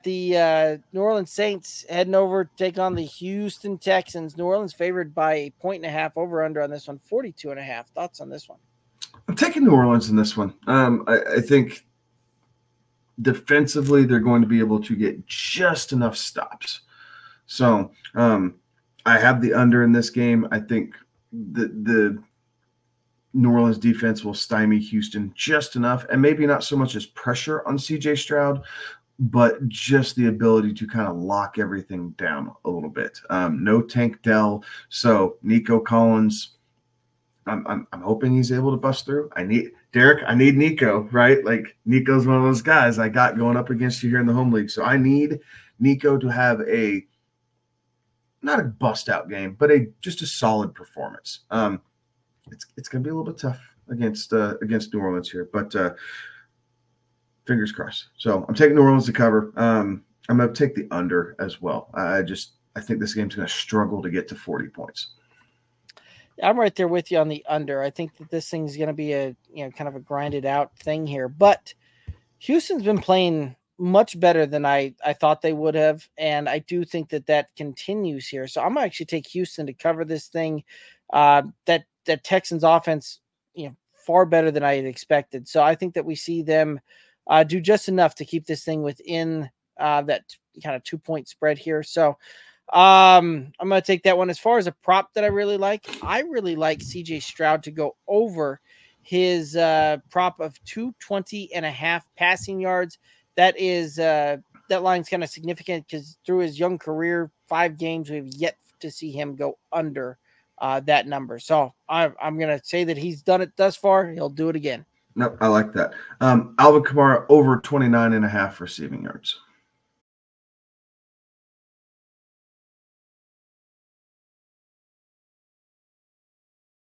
the New Orleans Saints heading over to take on the Houston Texans. New Orleans favored by 1.5 over under on this one, 42.5. Thoughts on this one? I'm taking New Orleans in this one. I think defensively they're going to be able to get just enough stops. So I have the under in this game. I think the New Orleans defense will stymie Houston just enough, and maybe not so much as pressure on C.J. Stroud, but just the ability to kind of lock everything down a little bit. No Tank Dell, so Nico Collins. I'm hoping he's able to bust through. I need Nico, right? Like Nico's one of those guys I got going up against you here in the home league. So I need Nico to have not a bust out game, but just a solid performance. It's going to be a little bit tough against New Orleans here, but fingers crossed. So I'm taking New Orleans to cover. I'm going to take the under as well. I think this game's going to struggle to get to 40 points. I'm right there with you on the under. I think that this thing's going to be a kind of a grinded out thing here, but Houston's been playing much better than I thought they would have, and I do think that continues here. So I'm going to actually take Houston to cover this thing. That Texans offense, far better than I had expected. So I think that we see them do just enough to keep this thing within that kind of 2-point spread here. So I'm going to take that one. As far as a prop that I really like CJ Stroud to go over his prop of 220.5 passing yards. That line's kind of significant because through his young career, 5 games, we've yet to see him go under that number. So I'm going to say that he's done it thus far. He'll do it again. No, I like that. Alvin Kamara over 29.5 receiving yards.